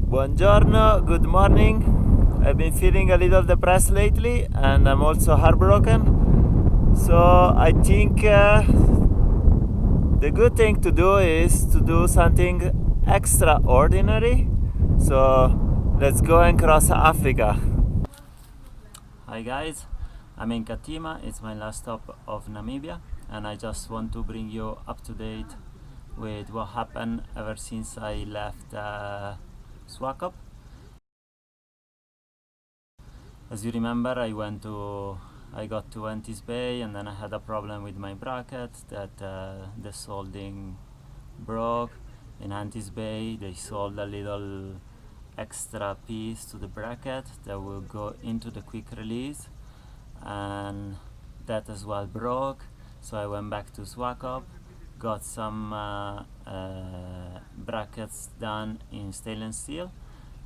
Buongiorno, good morning. I've been feeling a little depressed lately and I'm also heartbroken. So I think the good thing to do is to do something extraordinary. So let's go and cross Africa. Hi guys, I'm in Katima. It's my last stop of Namibia and I just want to bring you up to date with what happened ever since I left Swakop. As you remember, I got to Antis Bay and then I had a problem with my bracket that the soldering broke. In Antis Bay they sold a little extra piece to the bracket that will go into the quick release, and that as well broke. So I went back to Swakop, got some brackets done in stainless steel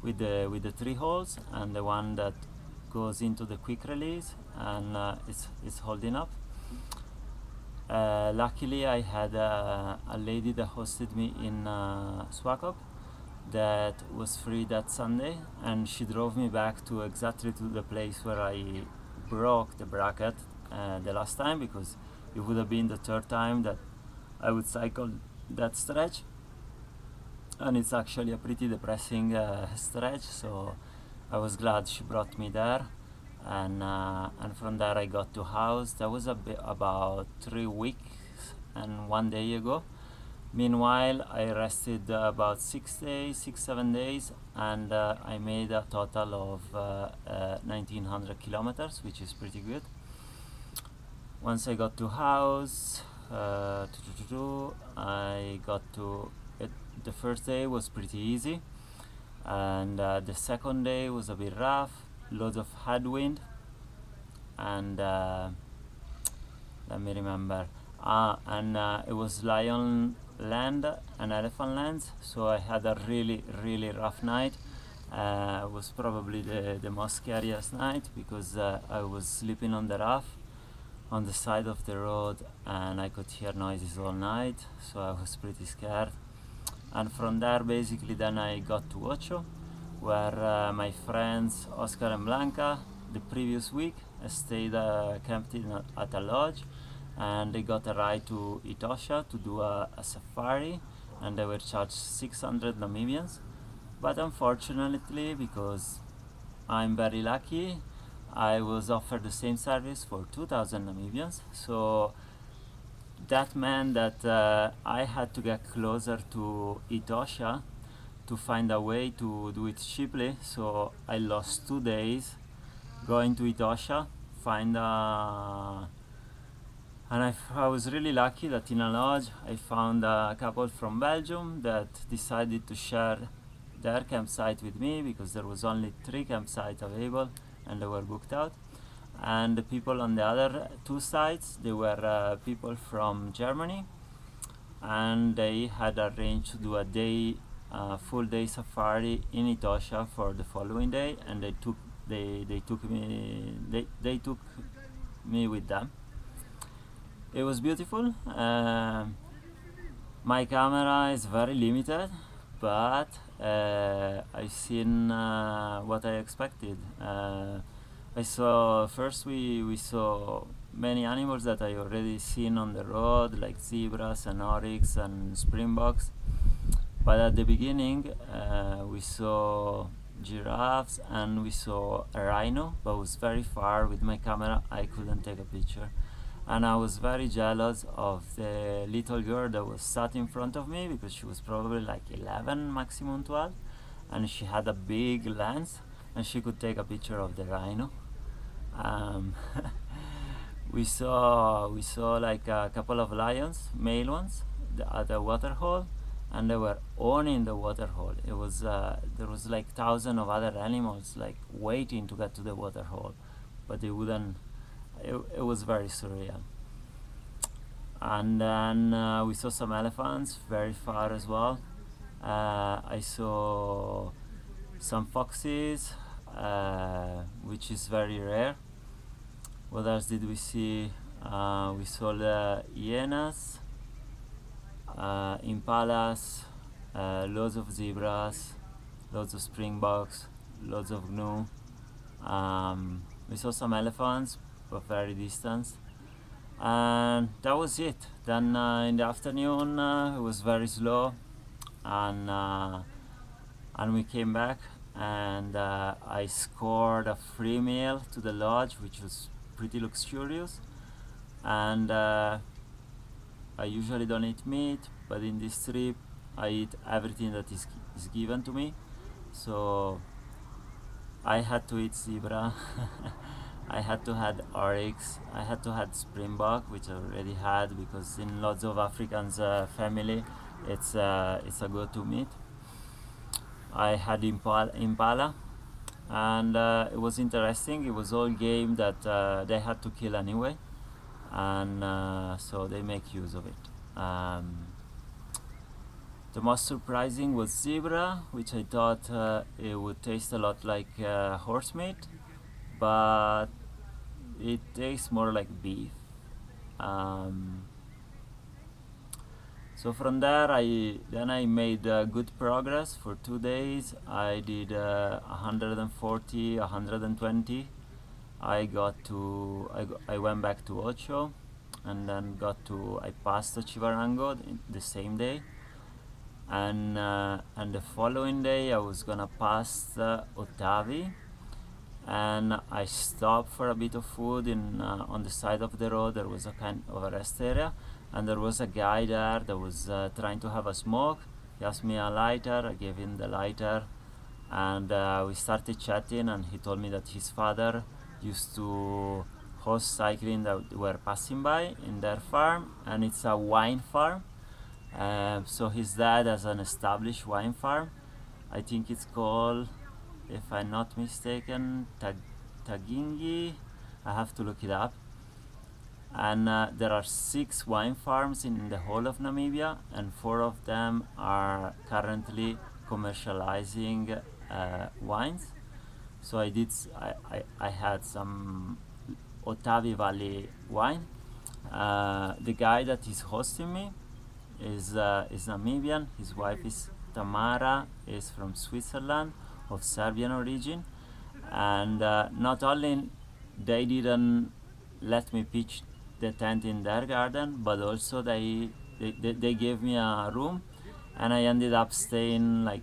with the 3 holes, and the one that goes into the quick release, and it's holding up. Luckily I had a lady that hosted me in Swakop that was free that Sunday, and she drove me back to exactly to the place where I broke the bracket the last time, because it would have been the 3rd time that I would cycle that stretch, and it's actually a pretty depressing stretch. So I was glad she brought me there, and from there I got to house. That was about 3 weeks and 1 day ago. Meanwhile, I rested about 6-7 days, and I made a total of 1900 kilometers, which is pretty good. Once I got to house, I got to it. The first day was pretty easy, and the second day was a bit rough, loads of headwind, and let me remember, and it was lion land and elephant lands, so I had a really rough night. It was probably the most scariest night, because I was sleeping on the rough on the side of the road and I could hear noises all night, so I was pretty scared. And from there basically then I got to Ocho, where my friends Oscar and Blanca the previous week stayed camped at a lodge, and they got a ride to Etosha to do a safari, and they were charged 600 Namibians. But unfortunately, because I'm very lucky, I was offered the same service for 2000 Namibians. So that meant that I had to get closer to Etosha to find a way to do it cheaply. So I lost 2 days going to Etosha, find a and I was really lucky that in a lodge I found a couple from Belgium that decided to share their campsite with me, because there was only 3 campsites available and they were booked out. And the people on the other 2 sites, they were people from Germany, and they had arranged to do a day, full day safari in Etosha for the following day, and they took me with them. It was beautiful. My camera is very limited, but I've seen what I expected. I saw first we saw many animals that I already seen on the road, like zebras and oryx and springboks. But at the beginning, we saw giraffes and we saw a rhino, but it was very far. With my camera, I couldn't take a picture. And I was very jealous of the little girl that was sat in front of me, because she was probably like 11, maximum 12, and she had a big lens and she could take a picture of the rhino. we saw like a couple of lions, male ones, at the water hole, and they were owning the water hole. It was there was like thousands of other animals like waiting to get to the water hole, but they wouldn't. It was very surreal. And then we saw some elephants very far as well. I saw some foxes, which is very rare. What else did we see? We saw the hyenas, impalas, loads of zebras, loads of springboks, loads of gnu. We saw some elephants, but very distant. And that was it. Then in the afternoon it was very slow, and we came back, and I scored a free meal to the lodge, which was pretty luxurious. And I usually don't eat meat, but in this trip I eat everything that is given to me. So I had to eat zebra. I had to had oryx. I had to had springbok, which I already had because in lots of Africans' family, it's a go-to meat. I had impala, and it was interesting. It was all game that they had to kill anyway, and so they make use of it. The most surprising was zebra, which I thought it would taste a lot like horse meat, but it tastes more like beef. Um, so from there, I made good progress for 2 days. I did 140, 120. I went back to Ocho, and then I passed the Chivarango the same day, and the following day I was gonna pass Otavi, and I stopped for a bit of food on the side of the road. There was a kind of a rest area, and there was a guy there that was trying to have a smoke. He asked me a lighter. I gave him the lighter, and we started chatting, and he told me that his father used to host cycling that were passing by in their farm, and it's a wine farm. So his dad has an established wine farm. I think it's called, if I'm not mistaken, Tagingi. I have to look it up. And there are 6 wine farms in the whole of Namibia, and 4 of them are currently commercializing wines. So I had some Otavi Valley wine. The guy that is hosting me is Namibian. His wife is Tamara, is from Switzerland, of Serbian origin, and not only they didn't let me pitch the tent in their garden, but also they gave me a room, and I ended up staying like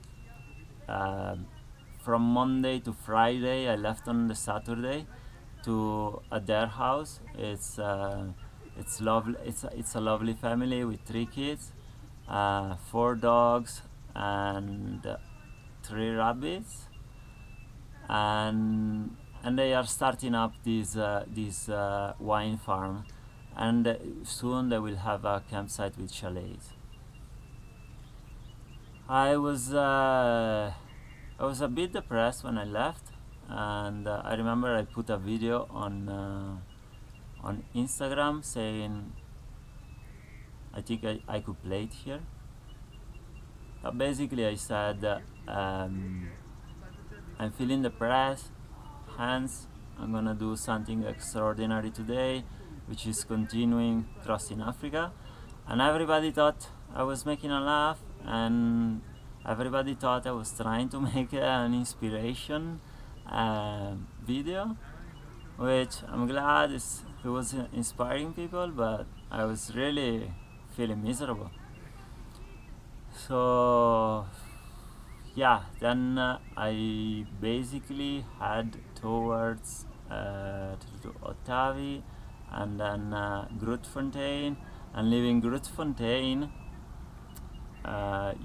from Monday to Friday. I left on the Saturday to at their house. It's lovely. It's a lovely family with 3 kids, 4 dogs, and 3 rabbits, and they are starting up this wine farm, and soon they will have a campsite with chalets. I was a bit depressed when I left, and I remember I put a video on Instagram saying I think I could play it here. Basically, I said I'm feeling depressed, hence I'm gonna do something extraordinary today, which is continuing crossing Africa. And everybody thought I was making a laugh, and everybody thought I was trying to make an inspiration video, which I'm glad it was inspiring people, but I was really feeling miserable. So yeah, then I basically head towards to Otavi, and then Grootfontein, and leaving Grootfontein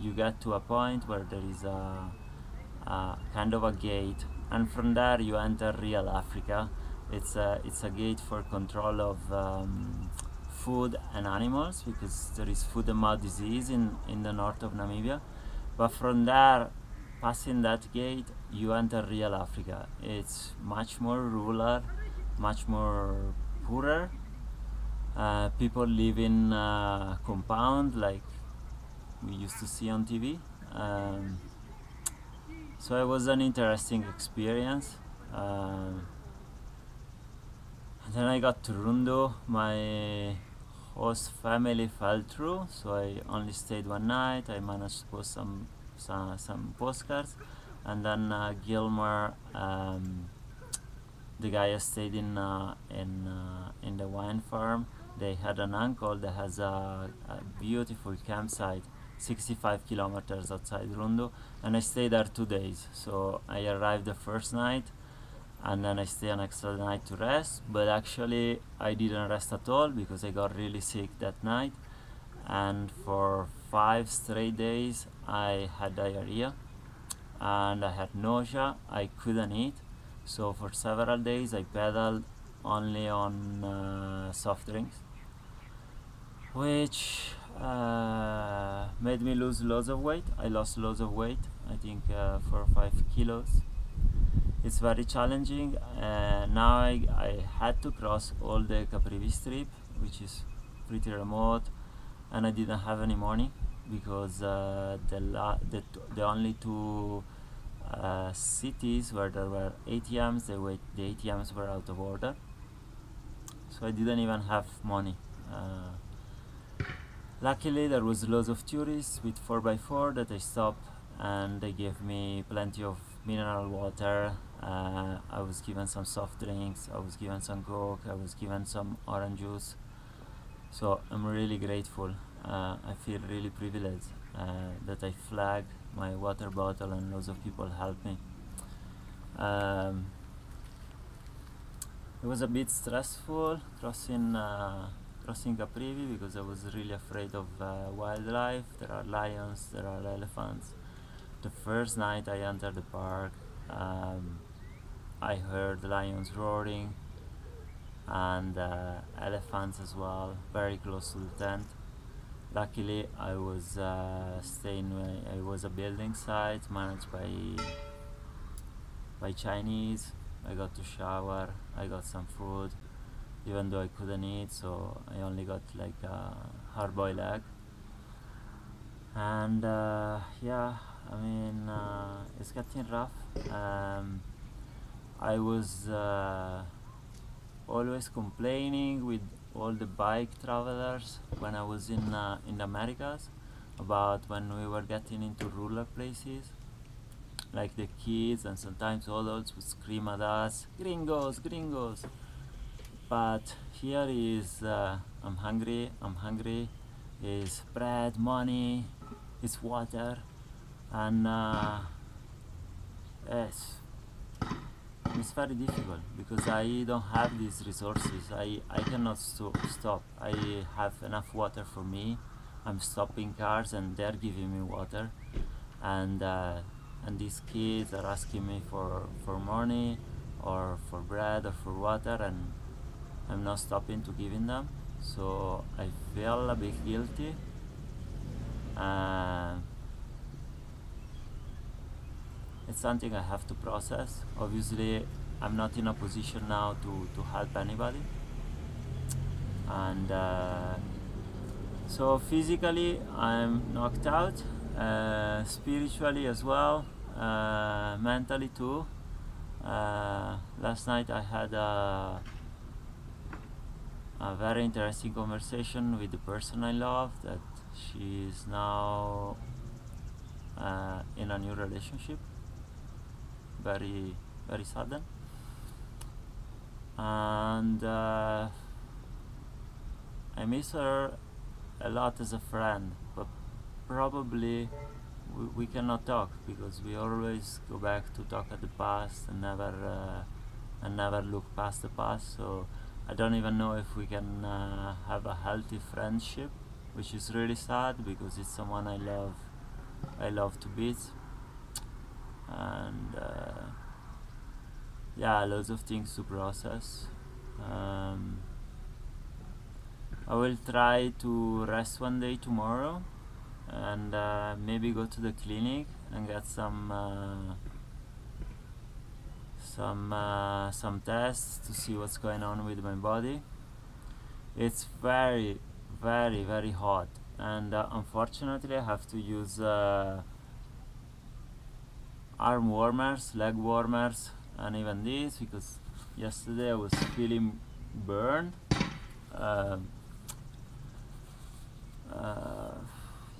you get to a point where there is a kind of a gate, and from there you enter real Africa. It's a gate for control of food and animals, because there is foot and mouth disease in the north of Namibia. But from there, passing that gate, you enter real Africa. It's much more rural, much more poorer. People live in compound like we used to see on TV. So it was an interesting experience. Then I got to Rundu. My host family fell through, so I only stayed one night. I managed to post some postcards, and then Gilmer, the guy I stayed in the wine farm. They had an uncle that has a beautiful campsite 65 kilometers outside Rundu, and I stayed there 2 days. So I arrived the first night, and then I stayed an extra night to rest, but actually I didn't rest at all because I got really sick that night, and for 5 straight days I had diarrhea and I had nausea. I couldn't eat, so for several days I pedaled only on soft drinks, which made me lose loads of weight. I lost loads of weight, I think 4 or 5 kilos. It's very challenging. Now I had to cross all the Caprivi Strip, which is pretty remote, and I didn't have any money because the only two cities where there were ATMs, the ATMs were out of order, so I didn't even have money. Luckily there was loads of tourists with 4x4 that I stopped, and they gave me plenty of mineral water. I was given some soft drinks, I was given some Coke, I was given some orange juice. So I'm really grateful. I feel really privileged that I flagged my water bottle and loads of people helped me. It was a bit stressful crossing Caprivi because I was really afraid of wildlife. There are lions, there are elephants. The first night I entered the park, I heard lions roaring and elephants as well, very close to the tent. Luckily I was it was a building site managed by Chinese. I got to shower, I got some food, even though I couldn't eat, so I only got like a hard-boiled egg. And yeah, I mean, it's getting rough. I was always complaining with all the bike travelers when I was in the Americas about when we were getting into rural places, like the kids and sometimes adults would scream at us, "Gringos, gringos!" But here is I'm hungry, is bread, money, it's water, and yes, it's very difficult because I don't have these resources. I cannot stop. I have enough water for me. I'm stopping cars and they're giving me water, and these kids are asking me for money or for bread or for water, and I'm not stopping to giving them. So I feel a bit guilty. It's something I have to process. Obviously I'm not in a position now to help anybody, and so physically I'm knocked out, spiritually as well, mentally too. Last night I had a very interesting conversation with the person I love, that she is now in a new relationship, very very sudden, and I miss her a lot as a friend, but probably we cannot talk because we always go back to talk at the past and never look past the past. So I don't even know if we can have a healthy friendship, which is really sad because it's someone I love to bits, and yeah, loads of things to process. I will try to rest one day tomorrow and maybe go to the clinic and get some tests to see what's going on with my body. It's very very very hot, and unfortunately I have to use arm warmers, leg warmers, and even this because yesterday I was feeling burned.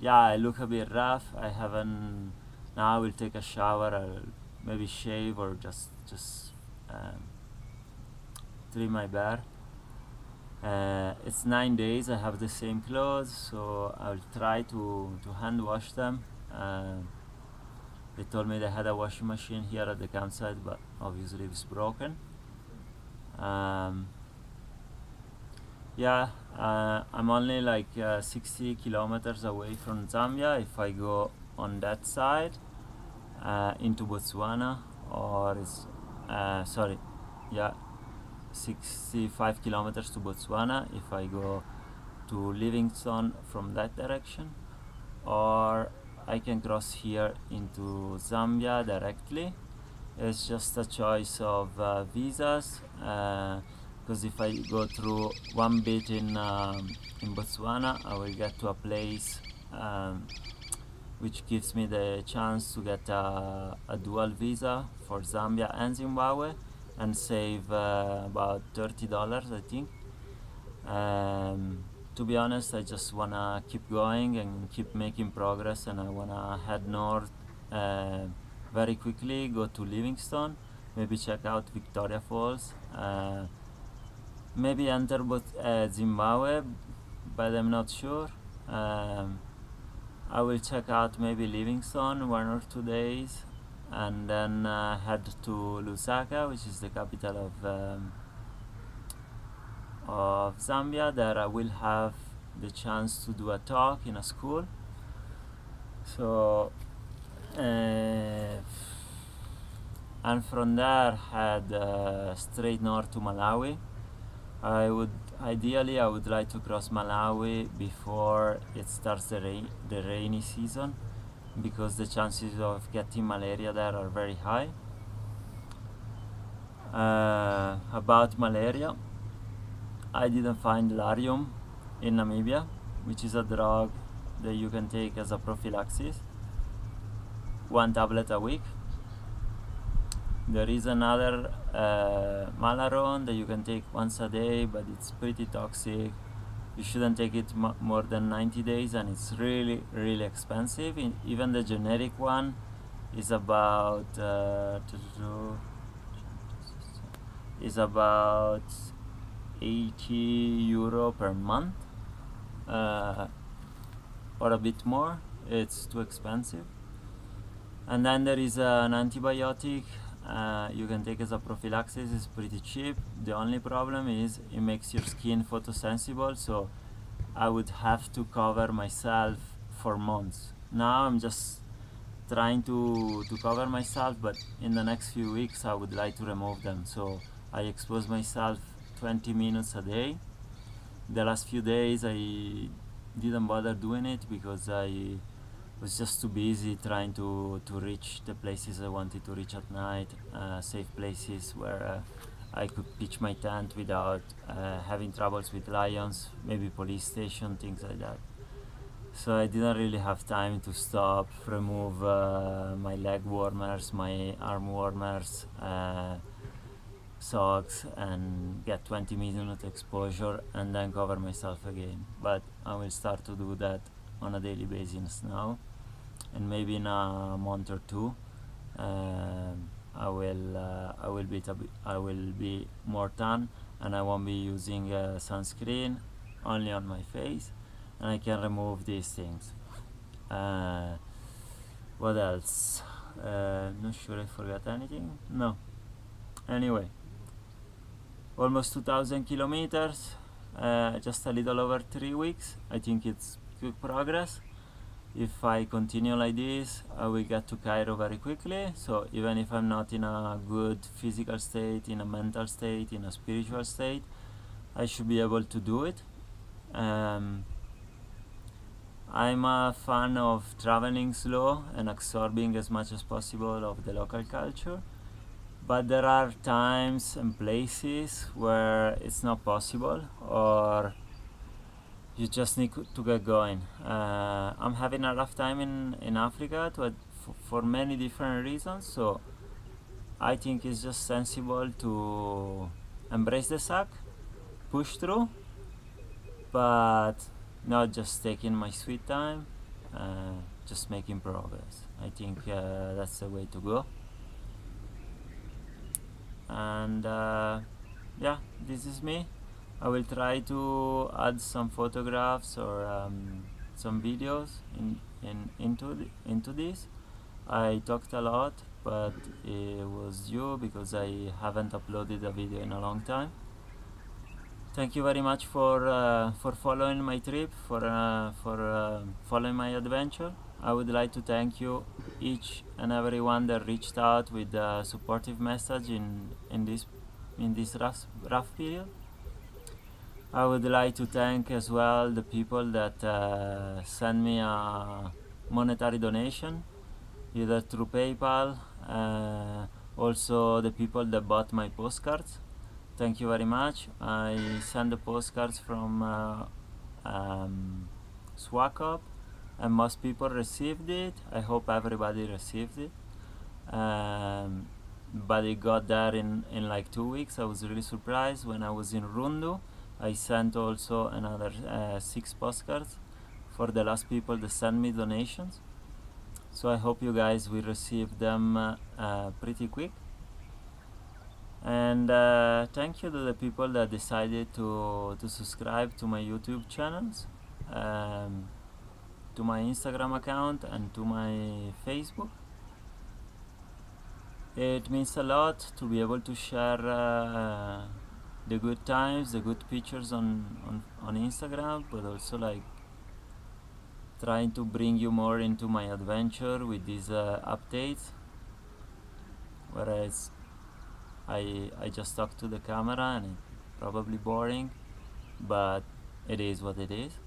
Yeah, I look a bit rough. I haven't Now I will take a shower, I'll maybe shave or just um, trim my beard. It's 9 days. I have the same clothes, so I'll try to hand wash them. They told me they had a washing machine here at the campsite, but obviously it's broken. Um, yeah, I'm only like 60 kilometers away from Zambia. If I go on that side into Botswana, or it's sorry, yeah, 65 kilometers to Botswana if I go to Livingstone from that direction, or I can cross here into Zambia directly. It's just a choice of visas, because if I go through one bit in Botswana, I will get to a place which gives me the chance to get a dual visa for Zambia and Zimbabwe and save about $30, I think. To be honest, I just wanna keep going and keep making progress, and I wanna head north very quickly, go to Livingstone, maybe check out Victoria Falls, maybe enter both Zimbabwe, but I'm not sure. I will check out maybe Livingstone 1 or 2 days, and then head to Lusaka, which is the capital of Zambia. There I will have the chance to do a talk in a school. So, and from there head straight north to Malawi. I would like to cross Malawi before it starts the rainy season, because the chances of getting malaria there are very high. About malaria, I didn't find Larium in Namibia, which is a drug that you can take as a prophylaxis, 1 tablet a week. There is another Malaron that you can take once a day, but it's pretty toxic. You shouldn't take it more than 90 days, and it's really, really expensive. Even the generic one is about €80 per month, or a bit more. It's too expensive. And then there is an antibiotic you can take as a prophylaxis. It's pretty cheap. The only problem is it makes your skin photosensitive, so I would have to cover myself for months. Now I'm just trying to cover myself, but in the next few weeks I would like to remove them. So I expose myself 20 minutes a day. The last few days I didn't bother doing it because I was just too busy trying to reach the places I wanted to reach at night, safe places where I could pitch my tent without having troubles with lions, maybe police station, things like that. So I didn't really have time to stop, remove my leg warmers, my arm warmers, socks, and get 20-minute exposure and then cover myself again. But I will start to do that on a daily basis now, and maybe in a month or two I will be more tan, and I won't be using sunscreen, only on my face, and I can remove these things. What else? Not sure I forgot anything. No. Anyway, almost 2,000 kilometers, just a little over 3 weeks. I think it's good progress. If I continue like this, I will get to Cairo very quickly. So even if I'm not in a good physical state, in a mental state, in a spiritual state, I should be able to do it. I'm a fan of traveling slow and absorbing as much as possible of the local culture, but there are times and places where it's not possible, or you just need to get going. I'm having a rough time in Africa for many different reasons, so I think it's just sensible to embrace the suck, push through, but not just taking my sweet time. just making progress. I think that's the way to go. And yeah, this is me. I will try to add some photographs or some videos into this. I talked a lot, but it was due because I haven't uploaded a video in a long time. Thank you very much for following my trip, for following my adventure. I would like to thank you each and everyone that reached out with a supportive message in this rough period. I would like to thank as well the people that sent me a monetary donation, either through PayPal, also the people that bought my postcards. Thank you very much. I sent the postcards from Swakop, and most people received it. I hope everybody received it. But it got there in like 2 weeks. I was really surprised. When I was in Rundu, I sent also another 6 postcards for the last people that sent me donations. So I hope you guys will receive them pretty quick. And thank you to the people that decided to subscribe to my YouTube channels, to my Instagram account, and to my Facebook. It means a lot to be able to share the good times, the good pictures on Instagram, but also like trying to bring you more into my adventure with these updates, whereas I just talk to the camera and it's probably boring, but it is what it is.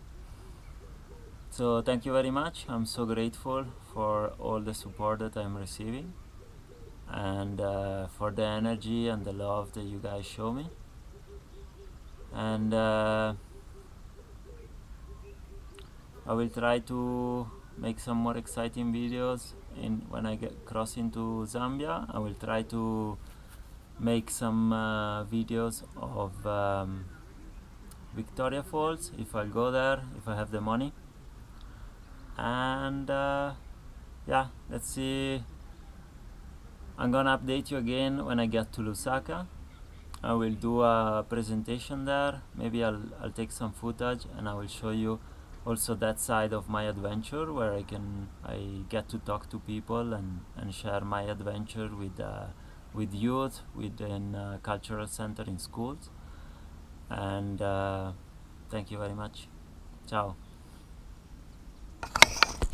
So thank you very much. I'm so grateful for all the support that I'm receiving, and for the energy and the love that you guys show me. And I will try to make some more exciting videos when I get cross into Zambia. I will try to make some videos of Victoria Falls if I go there, if I have the money. And yeah, let's see. I'm gonna update you again when I get to Lusaka. I will do a presentation there. Maybe I'll take some footage and I will show you also that side of my adventure, where I get to talk to people and share my adventure with youth within a cultural center in schools. And thank you very much. Ciao.